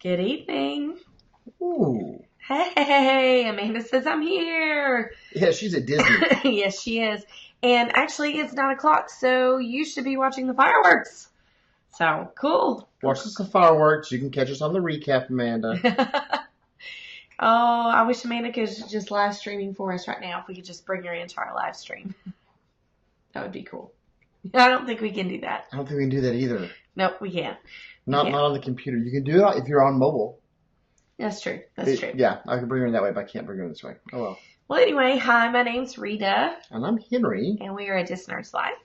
Good evening. Ooh. Hey, Amanda says I'm here. Yeah, she's at Disney. Yes, she is. And actually, it's 9 o'clock, so you should be watching the fireworks. So, cool. Watch the fireworks. You can catch us on the recap, Amanda. Oh, I wish Amanda could just live streaming for us right now. If we could just bring her into our live stream. That would be cool. I don't think we can do that. I don't think we can do that either. Nope, we can't. Not on the computer. You can do it if you're on mobile. That's true. That's true. Yeah, I can bring her in that way, but I can't bring her this way. Oh well. Well, anyway, hi, my name's Rita. And I'm Henry. And we are at Disney Nerds Live.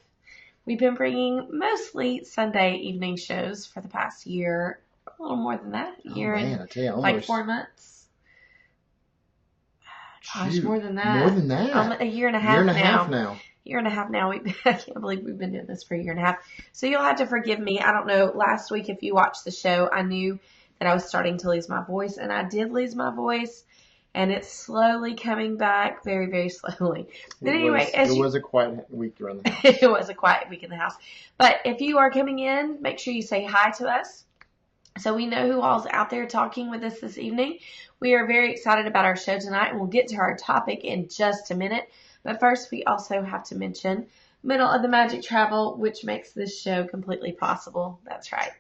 We've been bringing mostly Sunday evening shows for the past year, a little more than that, I tell you, like 4 months. Gosh, more than that. More than that. A year and a half now. Year and a half now. I can't believe we've been doing this for a year and a half. So you'll have to forgive me. I don't know. Last week, if you watched the show, I knew that I was starting to lose my voice, and I did lose my voice, and it's slowly coming back, very, very slowly. But anyway, it was a quiet week around the house. It was a quiet week in the house. But if you are coming in, make sure you say hi to us, so we know who all's out there talking with us this evening. We are very excited about our show tonight, and we'll get to our topic in just a minute. But first, we also have to mention Middle of the Magic Travel, which makes this show completely possible. That's right.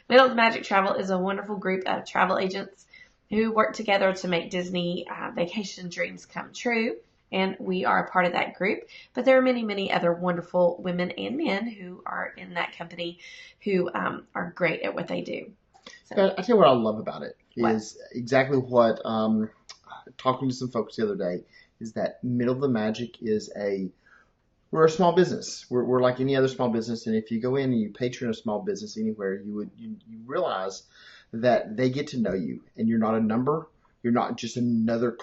Middle of the Magic Travel is a wonderful group of travel agents who work together to make Disney vacation dreams come true. And we are a part of that group. But there are many, many other wonderful women and men who are in that company who are great at what they do. So, I tell you what I love about it is exactly what, talking to some folks the other day, is that Middle of the Magic we're a small business. We're like any other small business, and if you go in and you patron a small business anywhere, you realize that they get to know you, and you're not a number. You're not just another,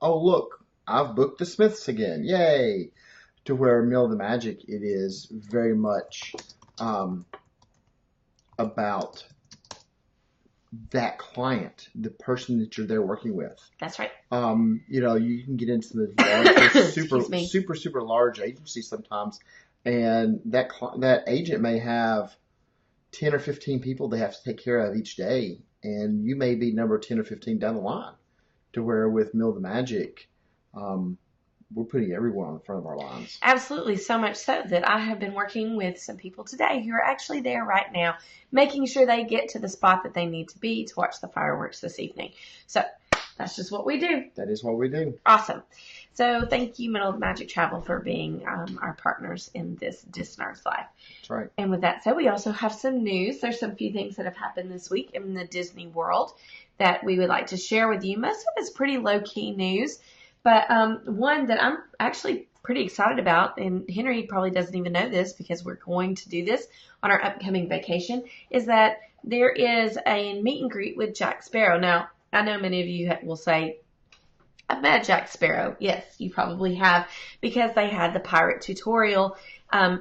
oh look, I've booked the Smiths again, yay! To where Middle of the Magic, it is very much about that client, the person that you're there working with. That's right. You can get into the super large agencies sometimes, and that agent may have 10 or 15 people they have to take care of each day, and you may be number 10 or 15 down the line. To where with Middle of the Magic, we're putting everyone on the front of our lines. Absolutely, so much so that I have been working with some people today who are actually there right now, making sure they get to the spot that they need to be to watch the fireworks this evening. So that's just what we do. That is what we do. Awesome. So thank you, Middle of the Magic Travel, for being our partners in this Disney Nerds Live. That's right. And with that said, we also have some news. There's some few things that have happened this week in the Disney world that we would like to share with you. Most of it's pretty low-key news. But one that I'm actually pretty excited about, and Henry probably doesn't even know this because we're going to do this on our upcoming vacation, is that there is a meet and greet with Jack Sparrow. Now, I know many of you will say, I've met Jack Sparrow. Yes, you probably have, because they had the pirate tutorial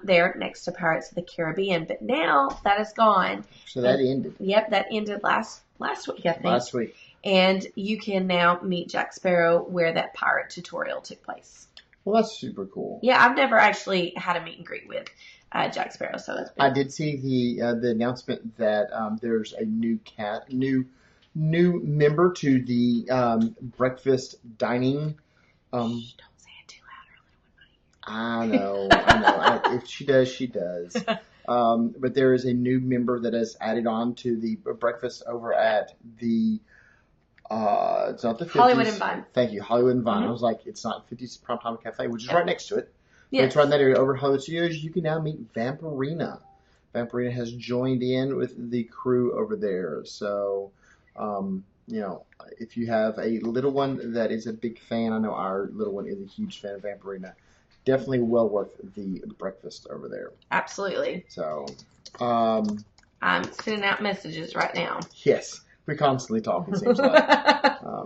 there next to Pirates of the Caribbean. But now that is gone. So that ended. Yep, that ended last week, I think. Last week. And you can now meet Jack Sparrow where that pirate tutorial took place. Well, that's super cool. Yeah, I've never actually had a meet and greet with Jack Sparrow, so that's been... I did see the announcement that there's a new member to the breakfast dining. Don't say it too loud, or I know. If she does, she does. But there is a new member that is added on to the breakfast over at the. It's not the 50s. Hollywood and Vine. Thank you, Hollywood and Vine. Mm-hmm. I was like, it's not 50s Primetime Cafe, which is right next to it. Yes. It's right in that area over Hollywood Studios. You can now meet Vampirina. Vampirina has joined in with the crew over there. So, if you have a little one that is a big fan, I know our little one is a huge fan of Vampirina. Definitely well worth the breakfast over there. Absolutely. So, I'm sending out messages right now. Yes. We constantly talk, it seems like.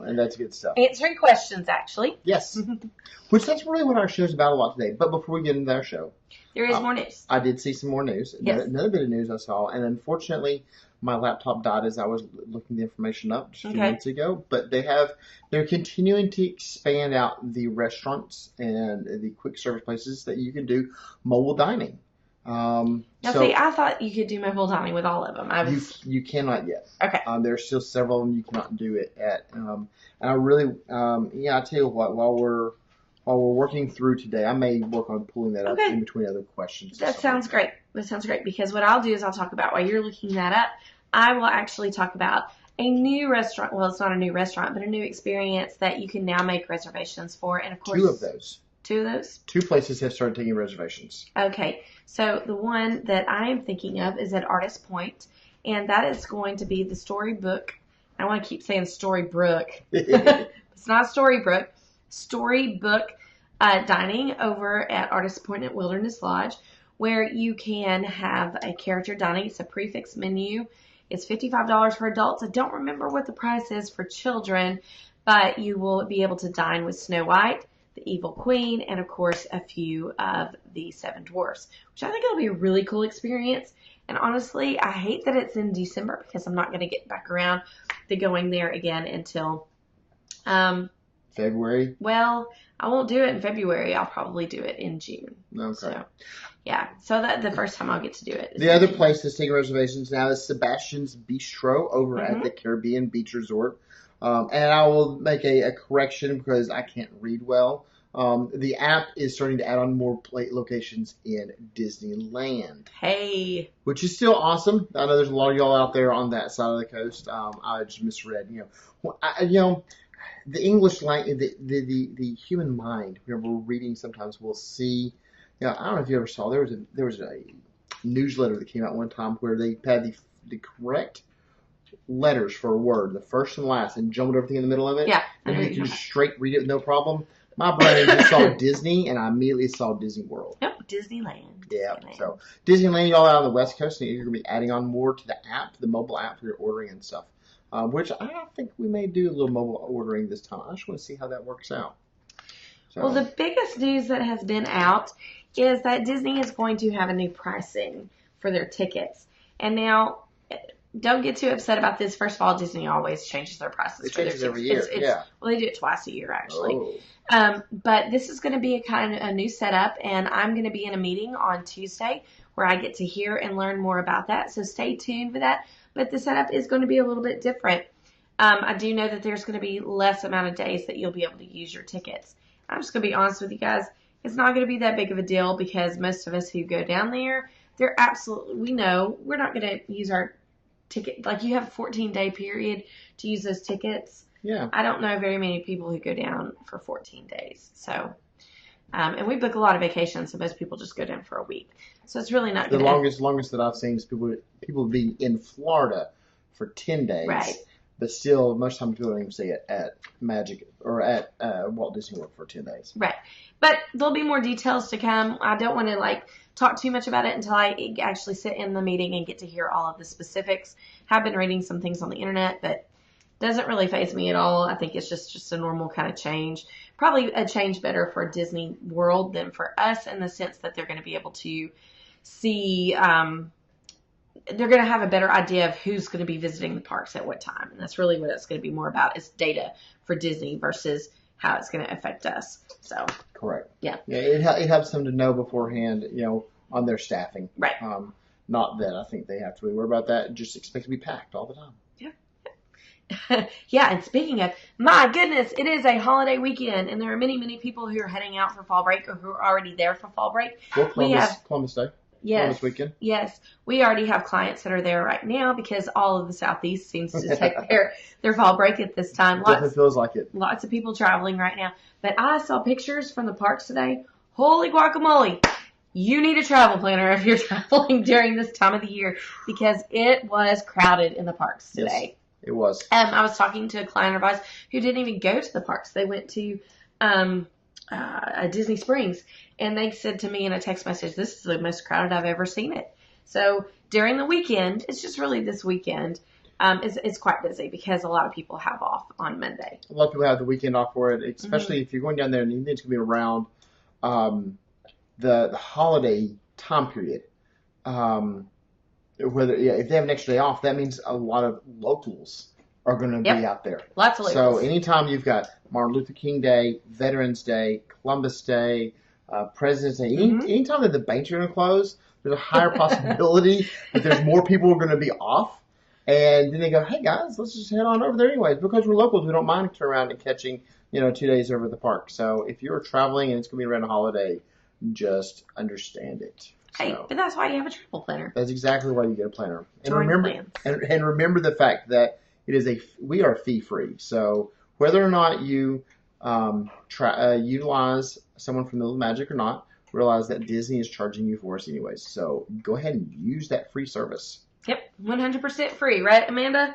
And that's good stuff. Answering questions, actually. Yes. Which that's really what our show's about a lot today. But before we get into our show. There is more news. I did see some more news. Yes. Another bit of news I saw. And unfortunately, my laptop died as I was looking the information up just a few minutes ago. But they're continuing to expand out the restaurants and the quick service places that you can do mobile dining. Now, So see, I thought you could do mobile dining with all of them. you cannot yet. Okay. There's still several of them you cannot do it at. And I really, I tell you what, while we're working through today, I may work on pulling that up Okay. in between other questions. That sounds great. That sounds great, because what I'll do is I'll talk about, while you're looking that up, I will actually talk about a new restaurant. Well, it's not a new restaurant, but a new experience that you can now make reservations for. And of course, Two of those. Two of those? Two places have started taking reservations. Okay. So the one that I am thinking of is at Artist Point, and that is going to be the Storybook. I want to keep saying Storybrooke. It's not Storybrooke. Storybook dining over at Artist Point at Wilderness Lodge, where you can have a character dining. It's a prefix menu. It's $55 for adults. I don't remember what the price is for children, but you will be able to dine with Snow White, the Evil Queen, and of course a few of the Seven Dwarfs, which I think it'll be a really cool experience. And honestly, I hate that it's in December, because I'm not going to get back around to going there again until February. Well, I won't do it in February. I'll probably do it in June. Okay. So, yeah. So that the first time I'll get to do it. The other place that's taking reservations now is Sebastian's Bistro over at the Caribbean Beach Resort. And I will make a correction because I can't read well. The app is starting to add on more locations in Disneyland. Hey. Which is still awesome. I know there's a lot of y'all out there on that side of the coast. I just misread. The English language, the human mind. Whenever we're reading, sometimes we'll see. I don't know if you ever saw. There was a newsletter that came out one time where they had the correct letters for a word, the first and last, and jumbled everything in the middle of it. Yeah. And you can straight read it with no problem. My brain just saw Disney, and I immediately saw Disney World. Yep, Disneyland. Yeah, so Disneyland, y'all out on the West Coast, and you're going to be adding on more to the app, the mobile app for your ordering and stuff, which I think we may do a little mobile ordering this time. I just want to see how that works out. So. Well, the biggest news that has been out is that Disney is going to have a new pricing for their tickets. And now, don't get too upset about this. First of all, Disney always changes their prices for their tickets. It changes every year, Well, they do it twice a year, actually. Oh. But this is going to be a new setup, and I'm going to be in a meeting on Tuesday where I get to hear and learn more about that. So stay tuned for that. But the setup is going to be a little bit different. I do know that there's going to be less amount of days that you'll be able to use your tickets. I'm just going to be honest with you guys. It's not going to be that big of a deal, because most of us who go down there, we know we're not going to use our ticket. Like, you have a 14-day period to use those tickets. Yeah. I don't know very many people who go down for 14 days. So, and we book a lot of vacations, so most people just go down for a week. So it's really not the going to... longest that I've seen is people be in Florida for 10 days. Right. But still, most times people don't even stay at Magic or at Walt Disney World for 10 days. Right. But there'll be more details to come. I don't want to talk too much about it until I actually sit in the meeting and get to hear all of the specifics. Have been reading some things on the internet, but doesn't really faze me at all. I think it's just a normal kind of change. Probably a change better for Disney World than for us, in the sense that they're going to be able to see... they're going to have a better idea of who's going to be visiting the parks at what time. And that's really what it's going to be more about, is data for Disney versus how it's going to affect us. So correct. Yeah. Yeah. It helps them to know beforehand, on their staffing. Right. Not that I think they have to really worry about that. Just expect to be packed all the time. Yeah. Yeah. And speaking of, my goodness, it is a holiday weekend, and there are many, many people who are heading out for fall break, or who are already there for fall break. Well, Columbus Day. Yes. This weekend. Yes. We already have clients that are there right now, because all of the Southeast seems to take their fall break at this time. Definitely feels like it. Lots of people traveling right now. But I saw pictures from the parks today. Holy guacamole. You need a travel planner if you're traveling during this time of the year, because it was crowded in the parks today. Yes, it was. I was talking to a client of ours who didn't even go to the parks. They went to Disney Springs, and they said to me in a text message, "This is the most crowded I've ever seen it." So during the weekend, it's just really this weekend, it's quite busy, because a lot of people have off on Monday. A lot of people have the weekend off for it, especially if you're going down there and you think it's going to be around the holiday time period. If they have an extra day off, that means a lot of locals are going to be out there. Lots of locals. So anytime you've got Martin Luther King Day, Veterans Day, Columbus Day, President's Day, anytime that the banks are going to close, there's a higher possibility that there's more people who are going to be off. And then they go, hey guys, let's just head on over there anyways. Because we're locals, we don't mind turning around and catching, 2 days over at the park. So if you're traveling and it's going to be around a holiday, just understand it. Hey, So but that's why you have a travel planner. that's exactly why you get a planner. And Join remember, plans. and remember the fact that we are fee free. So whether or not you utilize someone from Middle of the Magic or not, realize that Disney is charging you for us anyways. So go ahead and use that free service. Yep, 100% free, right, Amanda?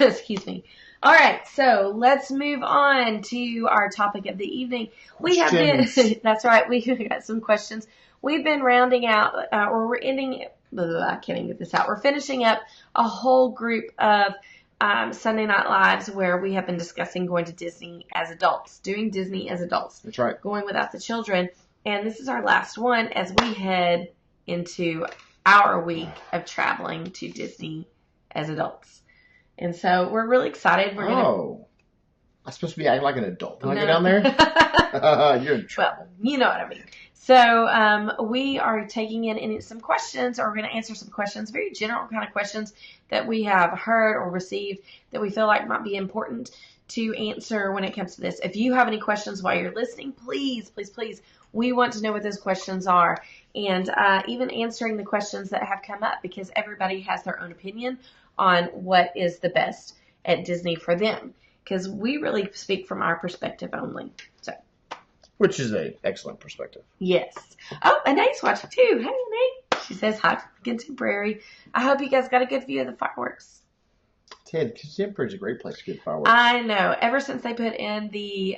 Excuse me. All right, so let's move on to our topic of the evening. We have been, that's right, we got some questions. We've been rounding out, or we're ending, I can't even get this out. We're finishing up a whole group of Sunday Night Lives where we have been discussing going to Disney as adults, doing Disney as adults. That's right. Going without the children. And this is our last one as we head into our week of traveling to Disney as adults. And so we're really excited. I'm supposed to be acting like an adult. Can I go down there? You're in trouble. Well, you know what I mean. So we are taking in some questions, or we're going to answer some questions, very general kind of questions that we have heard or received that we feel like might be important to answer when it comes to this. If you have any questions while you're listening, please, please, please, we want to know what those questions are. And even answering the questions that have come up, because everybody has their own opinion on what is the best at Disney for them. Because we really speak from our perspective only. So, which is an excellent perspective. Yes. Oh, and Nate's watching too. Hey, Nate. She says hi from Contemporary. I hope you guys got a good view of the fireworks. Ted, Contemporary is a great place to get fireworks. I know. Ever since they put in the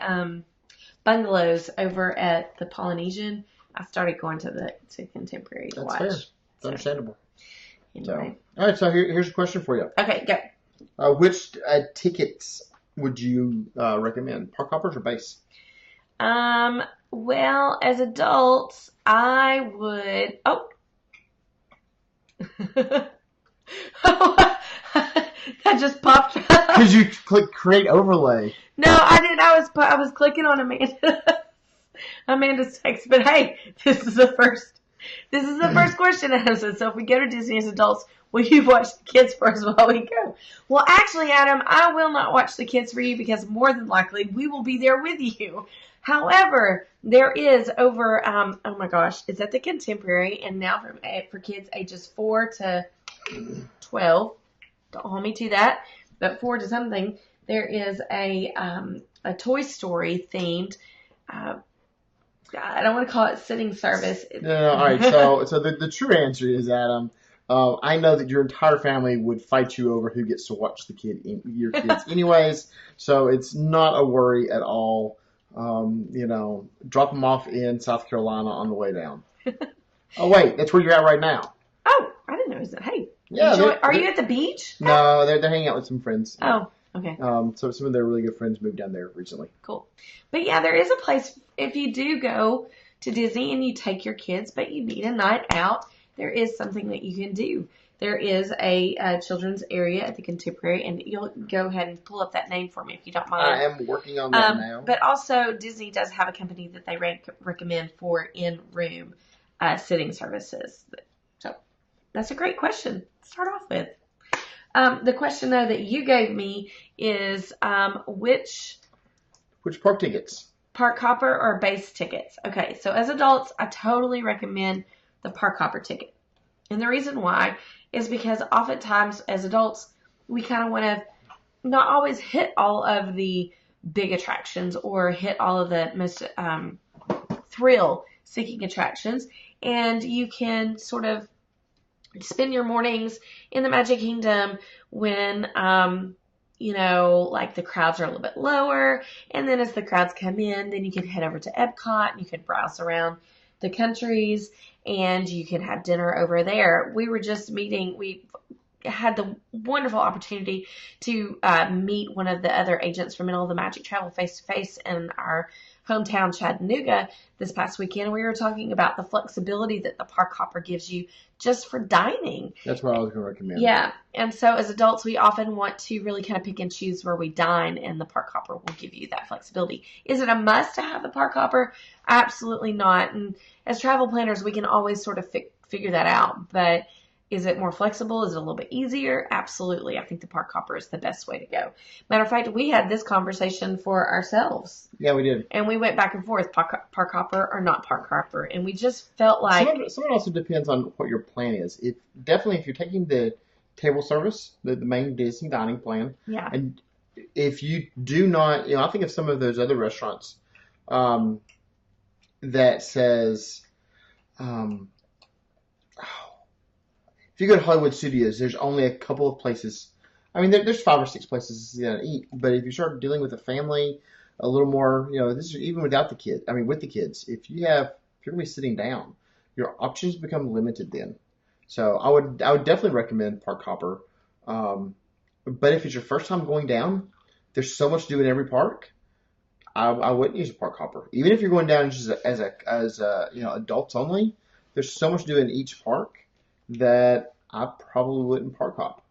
bungalows over at the Polynesian, I started going to Contemporary to watch. That's fair. It's understandable. Anyway. All right, so here's a question for you. Okay, go. Which tickets would you recommend? Park hoppers or base? Well, as adults, I would. That just popped up. Because you click create overlay. No, I didn't. I was clicking on Amanda's text. But hey, this is the first question I said. So if we go to Disney as adults, will you watch the kids first while we go? Well, actually, Adam, I will not watch the kids for you because more than likely we will be there with you. However, there is over, oh my gosh, it's at the Contemporary, and now for kids ages 4 to 12, don't hold me to that, but 4 to something, there is a Toy Story themed, I don't want to call it sitting service. No, all right, so the true answer is, Adam, I know that your entire family would fight you over who gets to watch your kids anyways, so it's not a worry at all. Drop them off in South Carolina on the way down. Oh, wait, that's where you're at right now. Oh, I didn't know that. Hey, yeah, are you at the beach? No, they're hanging out with some friends. Oh, okay. So some of their really good friends moved down there recently. Cool. But yeah, there is a place, if you do go to Disney and you take your kids, but you need a night out, there is something that you can do. There is a children's area at the Contemporary, and you'll go ahead and pull up that name for me if you don't mind. I am working on that now. But also, Disney does have a company that they recommend for in-room sitting services. So that's a great question to start off with. The question, though, that you gave me is which park tickets? Park hopper or base tickets? Okay, so as adults, I totally recommend the park hopper ticket. And the reason why is because oftentimes as adults, we kind of want to not always hit all of the big attractions or hit all of the most thrill-seeking attractions. And you can sort of spend your mornings in the Magic Kingdom when, like the crowds are a little bit lower. And then as the crowds come in, then you can head over to Epcot and you can browse around the countries and you can have dinner over there. We were just we had the wonderful opportunity to meet one of the other agents from Middle of the Magic Travel face to face in our hometown, Chattanooga, this past weekend. We were talking about the flexibility that the Park Hopper gives you just for dining. That's what I was going to recommend. Yeah. And so as adults, we often want to really kind of pick and choose where we dine, and the Park Hopper will give you that flexibility. Is it a must to have the Park Hopper? Absolutely not. And as travel planners, we can always sort of figure that out. But is it more flexible? Is it a little bit easier? Absolutely. I think the Park Hopper is the best way to go. Matter of fact, we had this conversation for ourselves. Yeah, we did. And we went back and forth, Park Hopper or not Park Hopper. And we just felt like... Some of it also depends on what your plan is. If you're taking the table service, the main Disney dining plan, yeah. And if you do not, I think of some of those other restaurants that says... if you go to Hollywood Studios, there's only a couple of places. I mean, there's 5 or 6 places to sit down and eat. But if you start dealing with a family, a little more, this is even without the kids. I mean, with the kids, if you're going to be sitting down, your options become limited then. So I would definitely recommend Park Hopper. But if it's your first time going down, there's so much to do in every park. I wouldn't use a Park Hopper. Even if you're going down just as adults only, there's so much to do in each park that I probably wouldn't park hop.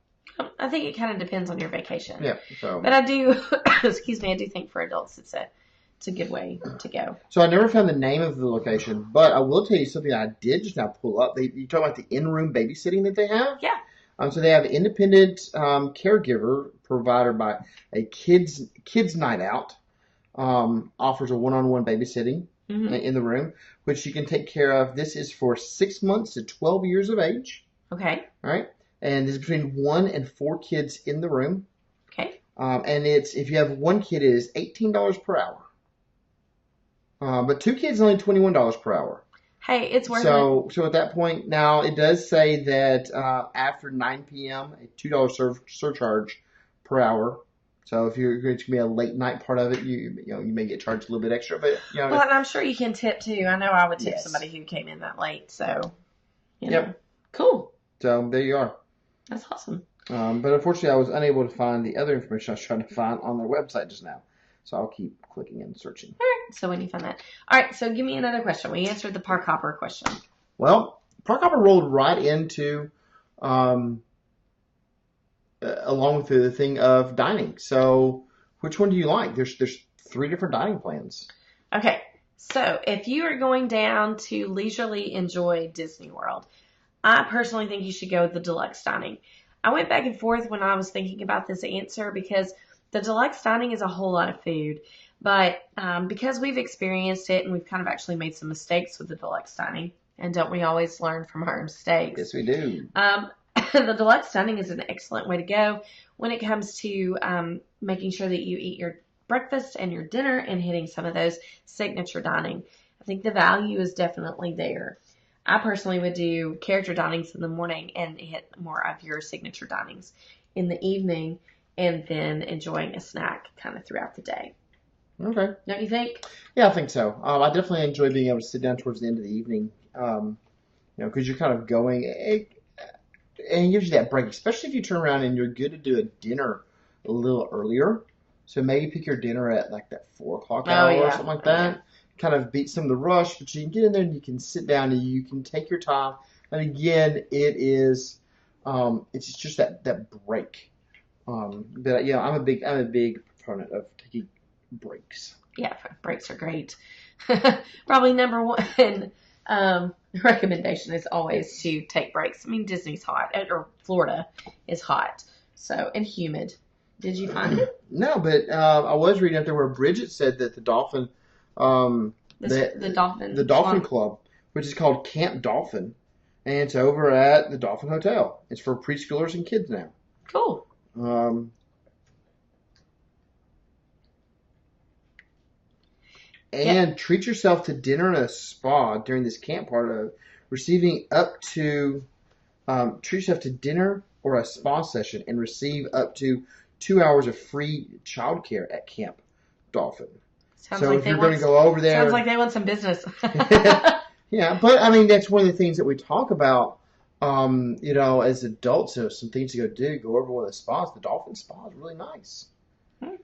I think it kind of depends on your vacation. Yeah. So. But I do, I do think for adults it's a good way to go. So I never found the name of the location, but I will tell you something I did just now pull up. You talk about the in-room babysitting that they have? Yeah. So they have an independent caregiver provided by a kids night out. Offers a one-on-one babysitting in the room, which you can take care of. This is for 6 months to 12 years of age. Okay. All right. And there's between 1 and 4 kids in the room. Okay. And if you have 1 kid, it is $18 per hour. But 2 kids is only $21 per hour. Hey, it's worth it. So at that point, now it does say that after 9 p.m., a $2 surcharge per hour. So if you're going to be a late night part of it, you may get charged a little bit extra, but Well, and I'm sure you can tip too. I know I would tip Yes. somebody who came in that late. So, Yep. Cool. So there you are. That's awesome. But unfortunately, I was unable to find the other information I was trying to find on their website just now. So I'll keep clicking and searching. All right. So when you find that, all right. So give me another question. We answered the Park Hopper question. Well, Park Hopper rolled right into along with the thing of dining. So which one do you like? There's 3 different dining plans. Okay. So if you are going down to leisurely enjoy Disney World, I personally think you should go with the deluxe dining. I went back and forth when I was thinking about this answer because the deluxe dining is a whole lot of food. But because we've experienced it and we've kind of actually made some mistakes with the deluxe dining, and don't we always learn from our mistakes? Yes, we do. The deluxe dining is an excellent way to go when it comes to making sure that you eat your breakfast and your dinner and hitting some of those signature dining. I think the value is definitely there. I personally would do character dinings in the morning and hit more of your signature dinings in the evening, and then enjoying a snack kind of throughout the day. Okay. Don't you think? Yeah, I think so. I definitely enjoy being able to sit down towards the end of the evening, because you're kind of going, and it gives you that break, especially if you turn around and you're good to do a dinner a little earlier. So maybe pick your dinner at like that 4 o'clock hour or something like that. Yeah. Kind of beat some of the rush, but you can get in there and you can sit down and you can take your time. And again, it is, it's just that break. But yeah, I'm a big proponent of taking breaks. Yeah, breaks are great. Probably number 1 recommendation is always to take breaks. I mean, Disney's hot, or Florida is hot, and humid. Did you find it? No, but I was reading up there where Bridget said that the Dolphin, the Dolphin Club, which is called Camp Dolphin, and it's over at the Dolphin Hotel. It's for preschoolers and kids now. Cool. And treat yourself to dinner at a spa during this camp part of receiving up to treat yourself to dinner or a spa session and receive up to 2 hours of free childcare at Camp Dolphin. Sounds like if you're going to go over there, sounds like they want some business. Yeah, but I mean that's one of the things that we talk about. As adults, some things to go do. Go over one of the spas. The Dolphin Spa is really nice.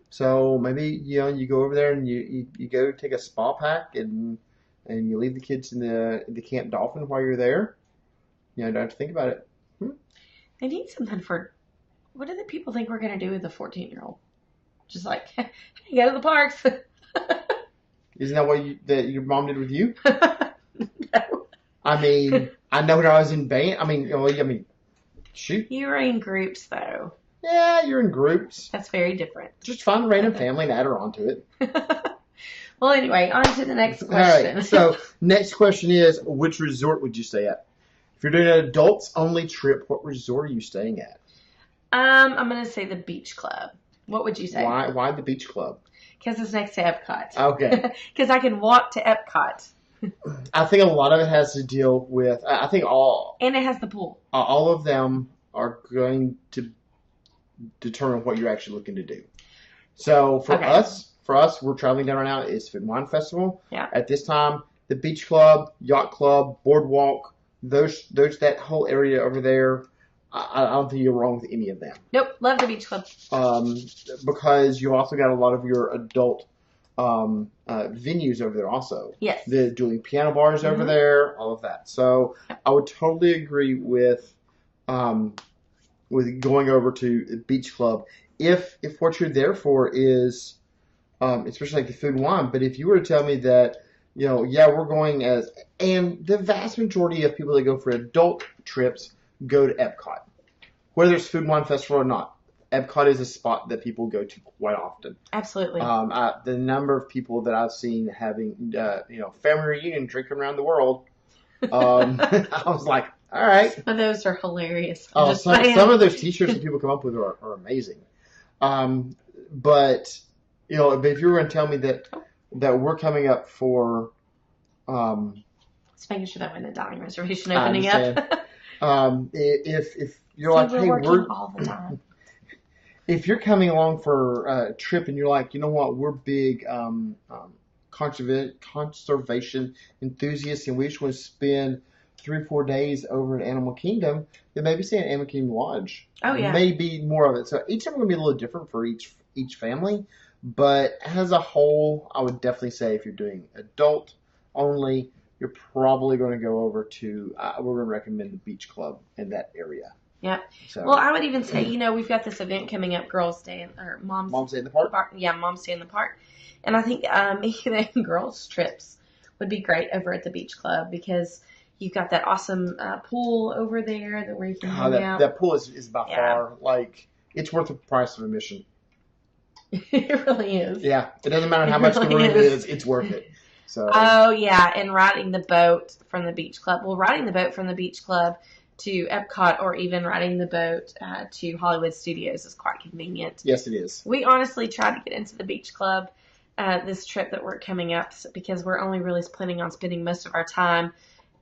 So maybe you go over there and you go take a spa pack and you leave the kids in the Camp Dolphin while you're there. Don't have to think about it. They need something for. What do the people think we're gonna do with a 14-year-old? Just like, hey, go to the parks. Isn't that what your mom did with you? No. I mean, I know when I was in band. Shoot. You were in groups though. Yeah, you're in groups. That's very different. Just find a random family and add her onto it. Well, anyway, on to the next All question. right. So next question is, which resort would you stay at? If you're doing an adults only trip, what resort are you staying at? I'm gonna say the beach club. What would you say? Why the beach club? Because it's next to Epcot. Okay. Because I can walk to Epcot. I think a lot of it has to deal with. I think And it has the pool. all of them are going to determine what you're actually looking to do. So for us, we're traveling down right now. It's Food and Wine Festival. Yeah. At this time, the beach club, yacht club, boardwalk, that whole area over there. I don't think you're wrong with any of them. Nope, love the beach club. Because you also got a lot of your adult venues over there also. Yes. The doing piano bars over there, all of that. So I would totally agree with going over to the beach club if what you're there for is especially like the food and wine. But if you were to tell me that we're going and the vast majority of people that go for adult trips go to Epcot, whether it's Food and Wine Festival or not. Epcot is a spot that people go to quite often. Absolutely. The number of people that I've seen having, family reunion drinking around the world, I was like, all right. Some of those are hilarious. Some of those T-shirts that people come up with are amazing. But if you were going to tell me that we're coming up for, just making sure that when the dining reservation opening up. If you're like, hey, we're all the time. If you're coming along for a trip and you're like, you know what, we're big conservation enthusiasts and we just want to spend 3 or 4 days over at Animal Kingdom, then maybe stay at Animal Kingdom Lodge. Oh, yeah. Maybe more of it. So each of them will be a little different for each family. But as a whole, I would definitely say if you're doing adult only, you're probably going to go over to, we're going to recommend the beach club in that area. Yep. So, well, I would even say, we've got this event coming up, Girls Day, or Mom's Day in the Park? Yeah, Mom's Day in the Park. And I think even girls' trips would be great over at the beach club because you've got that awesome pool over there where you can hang out. That pool is by far, it's worth the price of admission. It really is. Yeah. It doesn't matter how much the room is, it's worth it. So. Oh, yeah, and riding the boat from the beach club. Well, riding the boat from the beach club to Epcot or even riding the boat to Hollywood Studios is quite convenient. Yes, it is. We honestly tried to get into the beach club this trip that we're coming up because we're only really planning on spending most of our time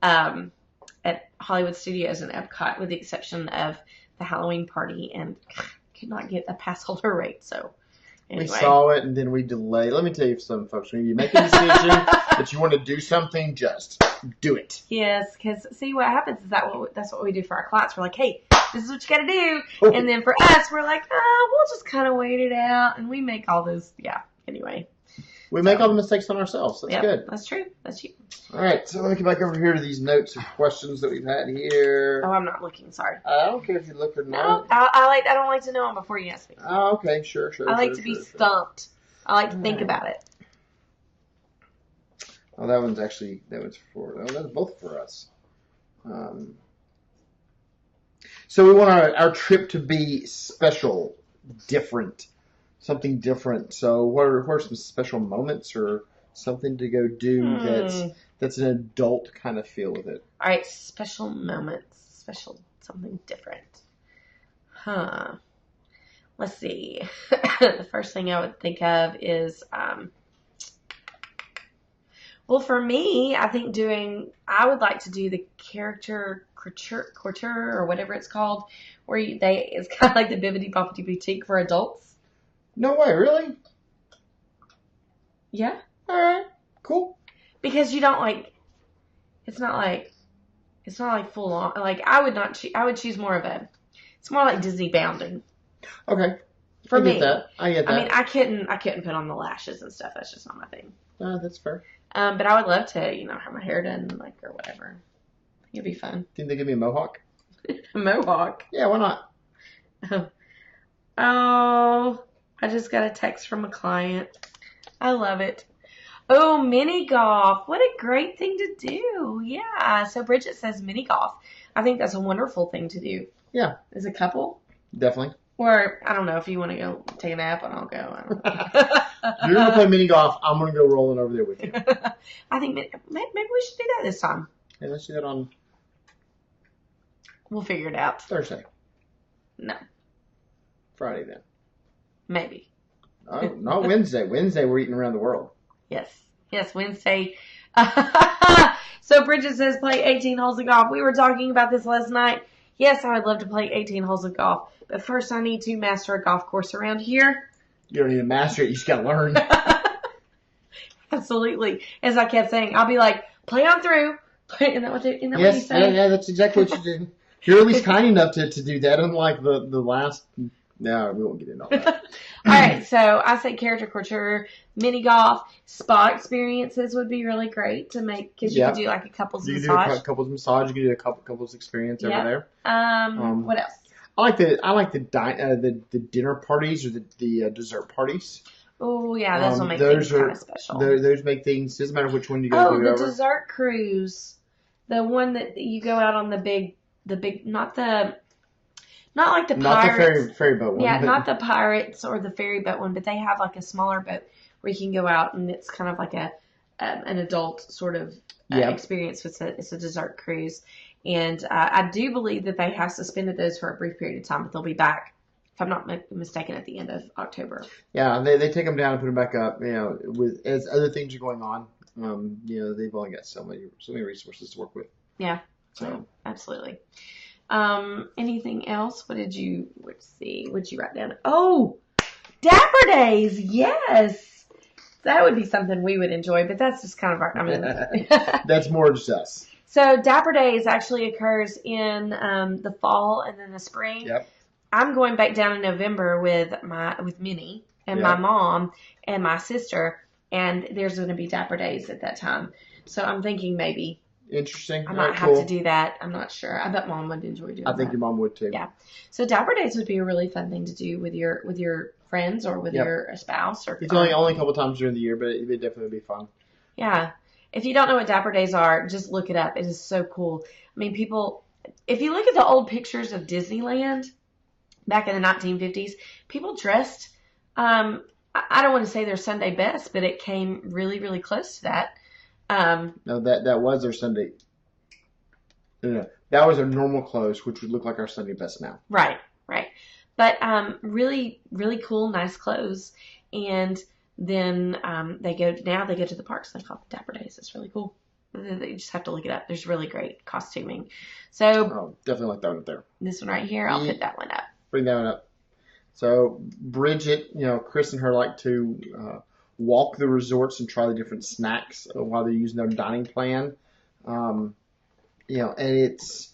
at Hollywood Studios and Epcot with the exception of the Halloween party and could not get a pass holder rate. So anyway. We saw it and then we delayed. Let me tell you something, folks. When you make a decision that you want to do something, just do it. Yes, because see what happens is that's what we do for our clients. We're like, hey, this is what you got to do. And then for us, we're like, we'll just kind of wait it out. And we make all those, anyway. We make all the mistakes on ourselves. That's good. That's true. That's you. All right, so let me get back over here to these notes and questions that we've had here. Oh, I'm not looking. Sorry. I don't care if you look or not. No, I don't like to know them before you ask me. Oh, okay, sure. I like to be stumped. I like to think about it. Oh, that one's both for us. So we want our trip to be special, different, something different. So what are some special moments or something to go do that's an adult kind of feel with it? All right, special moments, something different. Let's see. The first thing I would think of is, well, for me, I think I would like to do the character couture or whatever it's called, where it's kind of like the Bibbidi Bobbidi Boutique for adults. No way, really? Yeah. All right, cool. Because you don't it's not like full on. I would choose more of it's more like Disney bounding. Okay. For I get me. that. I get that. I mean, I couldn't put on the lashes and stuff. That's just not my thing. That's fair. But I would love to, have my hair done, or whatever. It'd be fun. Think they give me a mohawk? A mohawk. Yeah, why not? Oh, I just got a text from a client. I love it. Oh, mini golf. What a great thing to do. Yeah. So Bridget says mini golf. I think that's a wonderful thing to do. Yeah. As a couple. Definitely. Or, I don't know, if you want to go take a nap and I'll go. I don't know. You're going to play mini golf. I'm going to go rolling over there with you. I think maybe we should do that this time. Hey, let's do that on We'll figure it out. Thursday. No. Friday then. Maybe. Oh, not Wednesday. Wednesday we're eating around the world. Yes. Yes, Wednesday. So Bridget says play 18 holes of golf. We were talking about this last night. Yes, I would love to play 18 holes of golf. But first I need to master a golf course around here. You don't need to master it. You just got to learn. Absolutely. As I kept saying, I'll be like, play on through. Isn't that what you say? Yeah, that's exactly what you did. You're at least kind enough to do that, unlike the last. No, we won't get into all that. All right, so I say character couture, mini golf, spa experiences would be really great to make, because you could do like a couples massage. You could do a couples massage. You could do a couples experience over there. What else? I like the dinner parties or the dessert parties. Oh yeah, those will make things kind of special. Those make things. Doesn't matter which one you go. Oh, the dessert cruise, the one that you go out on the big, not like the pirates. Not the ferry boat one. Yeah, not the pirates or the ferry boat one, but they have like a smaller boat where you can go out and it's kind of like an adult sort of experience. It's a dessert cruise. And I do believe that they have suspended those for a brief period of time, but they'll be back, if I'm not mistaken, at the end of October. Yeah, they take them down and put them back up. As other things are going on, they've only got so many resources to work with. Yeah, so absolutely. Anything else? Let's see. What'd you write down? Oh, Dapper Days. Yes. That would be something we would enjoy, but that's just kind of that's more just us. So Dapper Days actually occurs in the fall and then the spring. Yep. I'm going back down in November with Minnie and my mom and my sister, and there's going to be Dapper Days at that time. So I'm thinking maybe. Interesting. I might have to do that. I'm not sure. I bet Mom would enjoy doing that. I think your mom would too. Yeah. So Dapper Days would be a really fun thing to do with your friends or with your spouse. Or it's only a couple times during the year, but it'd definitely be fun. Yeah. If you don't know what Dapper Days are, just look it up. It is so cool. I mean, if you look at the old pictures of Disneyland back in the 1950s, people dressed, I don't want to say their Sunday best, but it came really, really close to that. No, that was their Sunday. No, that was their normal clothes, which would look like our Sunday best now. Right. But really, really cool, nice clothes. And then they go to the parks. They call it Dapper Days. It's really cool. You just have to look it up. There's really great costuming. So definitely like that one up there. This one right here, I'll put that one up. Bring that one up. So Bridget, Chris and her like to walk the resorts and try the different snacks while they're using their dining plan. And it's,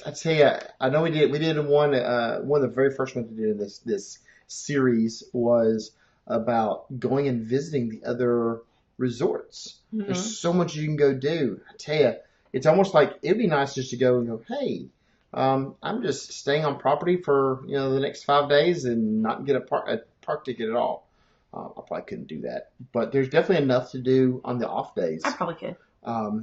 I tell you, I know we did one of the very first ones we did in this series was about going and visiting the other resorts. Mm-hmm. There's so much you can go do. I tell you, it's almost like it'd be nice just to go and go, hey, I'm just staying on property for the next 5 days and not get a park ticket at all. I probably couldn't do that, but there's definitely enough to do on the off days. I probably could.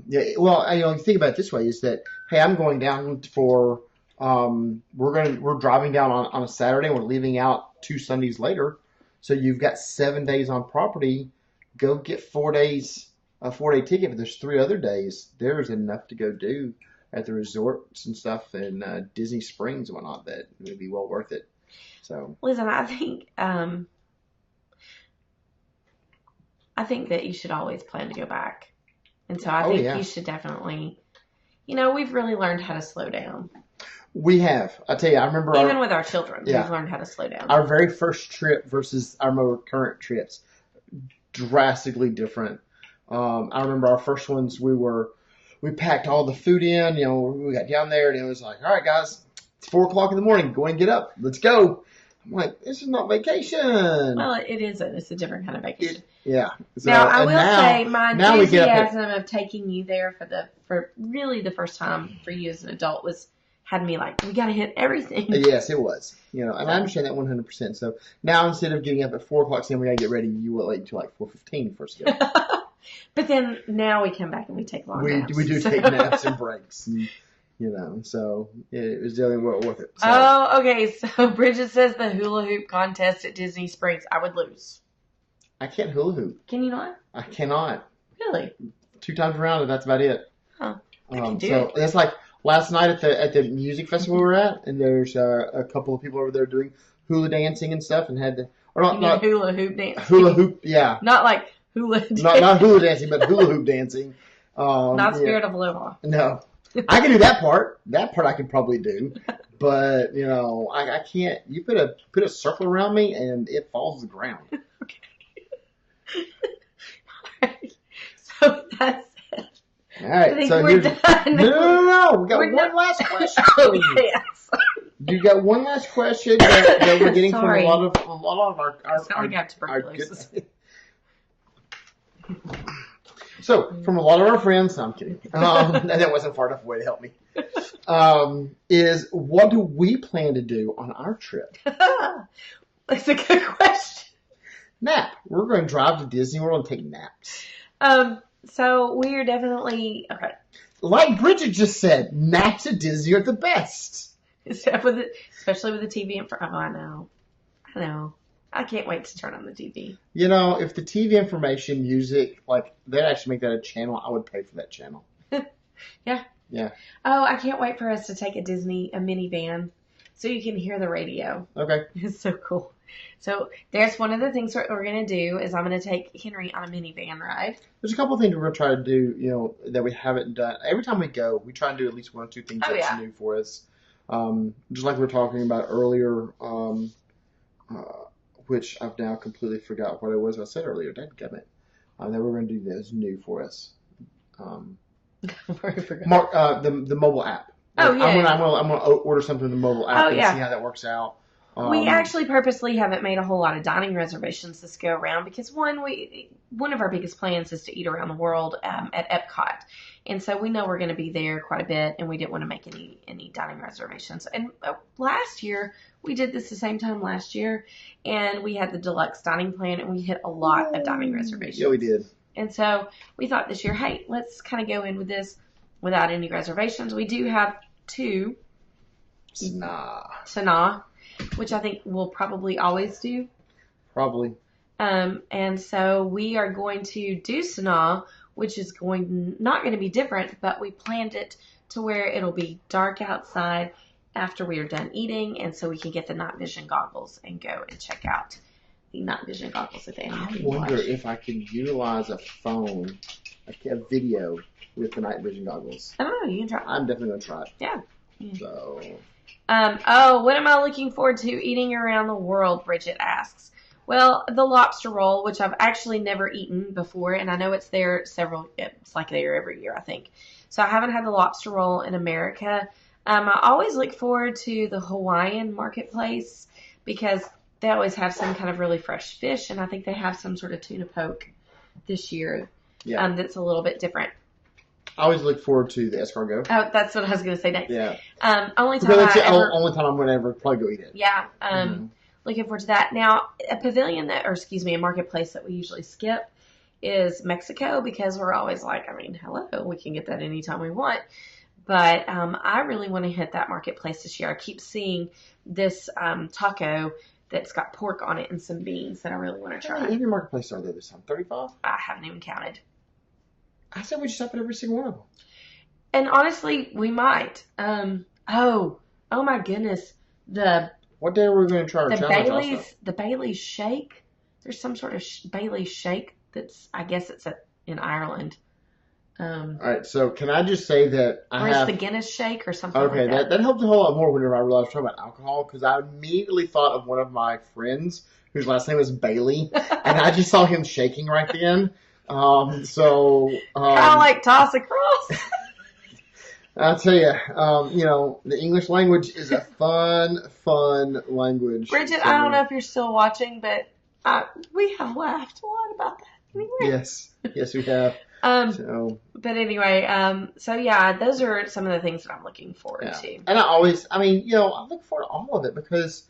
You think about it this way: is that hey, I'm going down for we're driving down on a Saturday. And we're leaving out 2 Sundays later, so you've got 7 days on property. Go get 4 days, a 4-day ticket. But there's 3 other days. There's enough to go do at the resorts and stuff and Disney Springs and whatnot that would be well worth it. So listen, I think that you should always plan to go back. And so I think you should definitely, we've really learned how to slow down. We have. I tell you, I remember even with our children, we've learned how to slow down. Our very first trip versus our more current trips, drastically different. I remember our first ones, we packed all the food in, we got down there and it was like, all right, guys, it's 4:00 in the morning. Go and get up. Let's go. I'm like, this is not vacation. Well, it isn't. It's a different kind of vacation. Yeah. So, now, I will say my now we get up enthusiasm of taking you there for really the first time for you as an adult had me like, we got to hit everything. Yes, it was. And I understand that 100%. So now instead of getting up at 4 o'clock saying we got to get ready, you will wait until like 4:15 first go. But then now we come back and we take long naps. We do take naps and breaks. And, so it was definitely worth it. So. Oh, okay. So Bridget says the hula hoop contest at Disney Springs, I would lose. I can't hula hoop. Can you not? I cannot. Really? 2 times around, and that's about it. Huh. So it's like last night at the music festival we were at, and there's a couple of people over there doing hula dancing and stuff, and not hula hoop dancing. Hula hoop, yeah. Not like hula. Not hula dancing, but hula hoop dancing. Not Spirit of Aloha. No, I can do that part. That part I could probably do, but I can't. You put a circle around me, and it falls to the ground. Okay. All right. So that's it. All right. I think So we're done. No. We got one last question. Yes. You got one last question that we're getting Sorry. from a lot of our It's not like I have tuberculosis. So, from a lot of our friends, no, I'm kidding. And that wasn't far enough away to help me. Is what do we plan to do on our trip? That's a good question. Nap. We're going to drive to Disney World and take naps. So we are definitely okay. Like Bridget just said, naps at Disney are the best. Especially with the TV in front. Oh, I know. I can't wait to turn on the TV. If the TV information, music, like they'd actually make that a channel, I would pay for that channel. Yeah. Yeah. Oh, I can't wait for us to take a minivan so you can hear the radio. Okay. It's so cool. So there's one of the things we're going to do is I'm going to take Henry on a minivan ride. There's a couple of things we're going to try to do, that we haven't done. Every time we go, we try to do at least 1 or 2 things that's new for us. Just like we were talking about earlier, which I've now completely forgot what it was I said earlier. Dadgummit. That we're going to do that's new for us. Forgot. The mobile app. Oh, yeah. I'm gonna order something in the mobile app and see how that works out. We actually purposely haven't made a whole lot of dining reservations this go around because one of our biggest plans is to eat around the world at Epcot, and so we know we're going to be there quite a bit, and we didn't want to make any dining reservations. And last year we did this the same time last year, and we had the deluxe dining plan, and we hit a lot of dining reservations. Yeah, we did. And so we thought this year, hey, let's kind of go in with this without any reservations. We do have 2 Sanaa, which I think we'll probably always do. Probably. And so we are going to do Sanaa, which is not going to be different, but we planned it to where it'll be dark outside after we are done eating, and so we can get the night vision goggles and go and check out the night vision goggles at the end. I wonder if I could utilize a phone, a video with the night vision goggles. I don't know. You can try. I'm definitely going to try it. Yeah. So. What am I looking forward to eating around the world? Bridget asks. Well, the lobster roll, which I've actually never eaten before, and I know it's there it's like there every year, I think. So I haven't had the lobster roll in America. I always look forward to the Hawaiian marketplace because they always have some kind of really fresh fish, and I think they have some sort of tuna poke this year that's a little bit different. I always look forward to the escargot. Oh, that's what I was going to say next. Yeah. Only time only time I'm going to ever probably go eat it. Yeah. Looking forward to that. Now, a marketplace that we usually skip is Mexico because we're always like, hello, we can get that anytime we want. But I really want to hit that marketplace this year. I keep seeing this taco that's got pork on it and some beans that I really want to try. How many marketplaces are there this time? 35? I haven't even counted. I said we should stop at every single one of them. And honestly, we might. Oh my goodness. What day are we going to try our challenge also? The Bailey's Shake. There's some sort of Bailey's Shake that's, I guess it's in Ireland. All right, so can I just say that it's the Guinness Shake or something like that. Okay, that helped a whole lot more whenever I realized I was talking about alcohol because I immediately thought of one of my friends whose last name was Bailey, and I just saw him shaking right then. Kind of like toss across. I'll tell you, the English language is a fun language. Bridget, I don't know if you're still watching, but we have laughed a lot about that anyway. Yes, we have. But anyway, so yeah, those are some of the things that I'm looking forward to. And I look forward to all of it because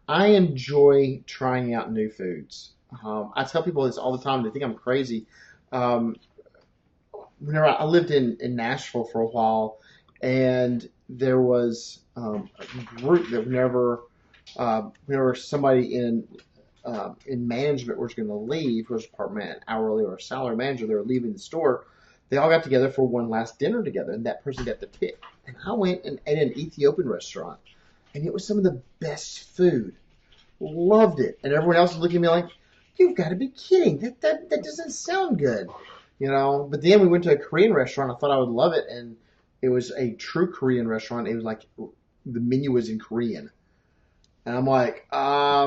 I enjoy trying out new foods. I tell people this all the time. They think I'm crazy. Whenever I lived in Nashville for a while, and there was a group that whenever somebody in management was going to leave, who was an hourly or a salary manager, they were leaving the store. They all got together for one last dinner together, and that person got to pick. And I went and ate at an Ethiopian restaurant, and it was some of the best food. Loved it, and everyone else was looking at me like, "You've got to be kidding! That doesn't sound good." But then we went to a Korean restaurant. I thought I would love it, and it was a true Korean restaurant. It was like the menu was in Korean, and I'm like, I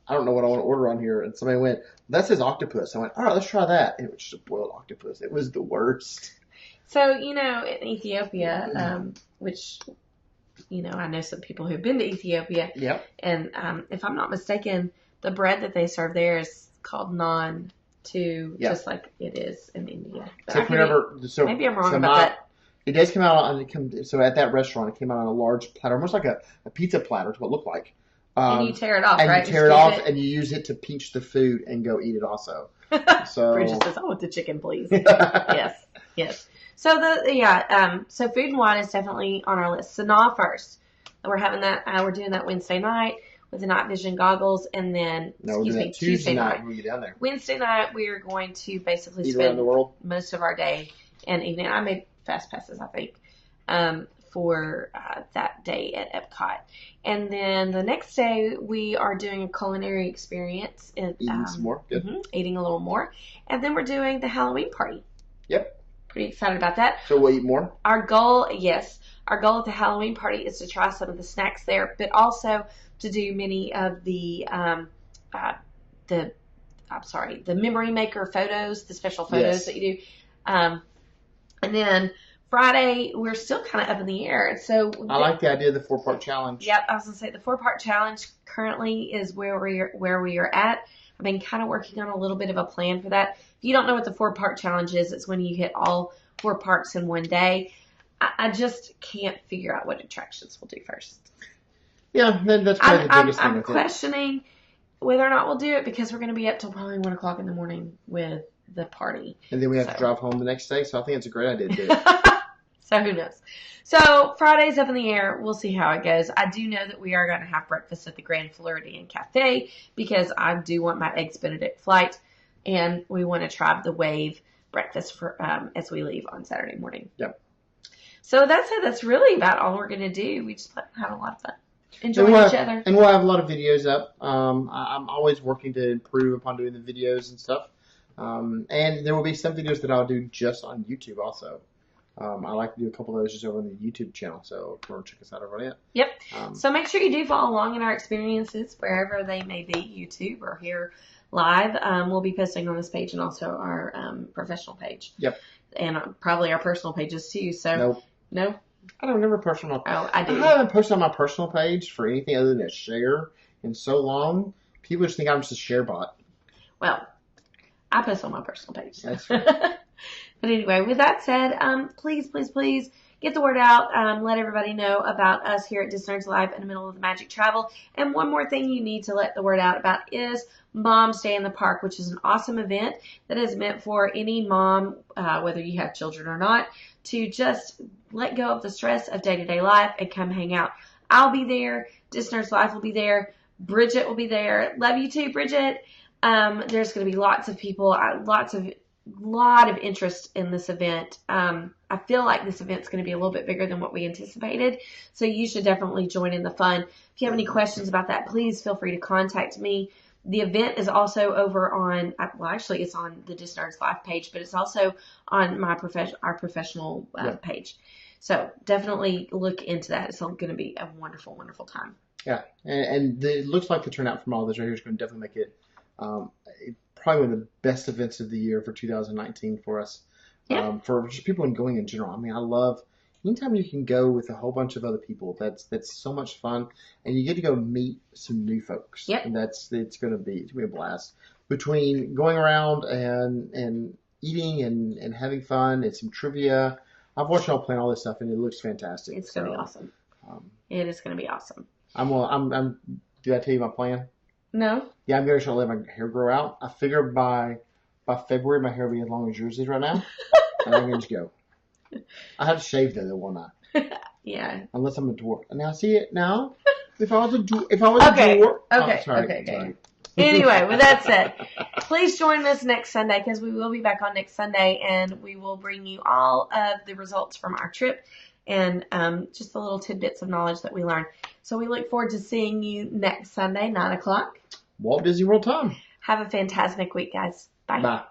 don't know what I want to order on here. And somebody went, "That says octopus." I went, "All right, let's try that." And it was just a boiled octopus. It was the worst. So in Ethiopia, which I know some people who've been to Ethiopia. Yep. And if I'm not mistaken, the bread that they serve there is called naan too, just like it is in India. But maybe I'm wrong about that. It does come out so at that restaurant, it came out on a large platter, almost like a pizza platter is what it looked like. And you tear it off, and right? You tear it off, and you use it to pinch the food and go eat it also. So Bridget says, "I want the chicken, please." Yes. So so food and wine is definitely on our list. Sanaa first. We're having that. We're doing that Wednesday night with the night vision goggles, and then Tuesday night. When we get down there. Wednesday night, we are going to basically Eat around the world. Most of our day and evening. I made fast passes, I think, for that day at Epcot. And then the next day, we are doing a culinary experience. Eating some more. Good. Eating a little more. And then we're doing the Halloween party. Yep. Pretty excited about that. So we'll eat more? Our goal at the Halloween party is to try some of the snacks there, but also to do many of the memory maker photos, the special photos that you do. And then Friday, we're still kind of up in the air. So I like the idea of the 4-part challenge. Yep, I was going to say the 4-part challenge currently is where we are at. I've been kind of working on a little bit of a plan for that. If you don't know what the 4-part challenge is, it's when you hit all 4 parts in one day. I just can't figure out what attractions we'll do first. Yeah, that's probably the biggest thing. I'm questioning whether or not we'll do it because we're going to be up till probably 1 o'clock in the morning with the party. And then we have to drive home the next day, so I think it's a great idea to do it. So who knows? So Friday's up in the air. We'll see how it goes. I do know that we are going to have breakfast at the Grand Floridian Cafe because I do want my Eggs Benedict flight, and we want to try the Wave breakfast for as we leave on Saturday morning. Yep. So that's it. That's really about all we're going to do. We just have a lot of fun. Enjoying each other. And we'll have a lot of videos up. I'm always working to improve upon doing the videos and stuff. And there will be some videos that I'll do just on YouTube also. I like to do a couple of those just over on the YouTube channel, so if you want to check us out over there. Yep. So make sure you do follow along in our experiences wherever they may be, YouTube or here live. We'll be posting on this page and also our professional page. Yep. And probably our personal pages too. So Nope. No? I don't remember personal. Oh, I do. I haven't posted on my personal page for anything other than a share in so long. People just think I'm just a share bot. Well, I post on my personal page. That's right. But anyway, with that said, please get the word out. Let everybody know about us here at Disnerds Live in the middle of the Magic Travel. And one more thing you need to let the word out about is Mom's Day in the Park, which is an awesome event that is meant for any mom, whether you have children or not, to just let go of the stress of day-to-day life and come hang out. I'll be there. Disnerds Live will be there. Bridget will be there. Love you too, Bridget. There's going to be lots of people, lot of interest in this event. I feel like this event's going to be a little bit bigger than what we anticipated, so you should definitely join in the fun. If you have any questions about that, please feel free to contact me. The event is also over on, well, actually it's on the Disnerds Live page, but it's also on our professional page. So definitely look into that. It's going to be a wonderful, wonderful time. Yeah, and it looks like the turnout from all those right here is going to definitely make it probably one of the best events of the year for 2019 for us. Yeah. For just people going in general. I mean, I love anytime you can go with a whole bunch of other people, that's so much fun, and you get to go meet some new folks. Yep. And it's gonna be a blast. Between going around and eating and having fun and some trivia. I've watched y'all plan all this stuff and it looks fantastic. It's gonna be awesome. It is gonna be awesome. Did I tell you my plan? No? Yeah, I'm gonna try to let my hair grow out. I figure by February my hair will be as long as yours is right now. And I'm gonna just go. I have to shave though, won't I? Yeah. Unless I'm a dwarf. Now see it now? If I was a dwarf. Okay. Oh, sorry. Okay. Anyway, with that said, please join us next Sunday because we will be back on next Sunday and we will bring you all of the results from our trip and just the little tidbits of knowledge that we learned. So we look forward to seeing you next Sunday, 9 o'clock. Walt Disney World time. Have a fantastic week, guys. Bye. Bye.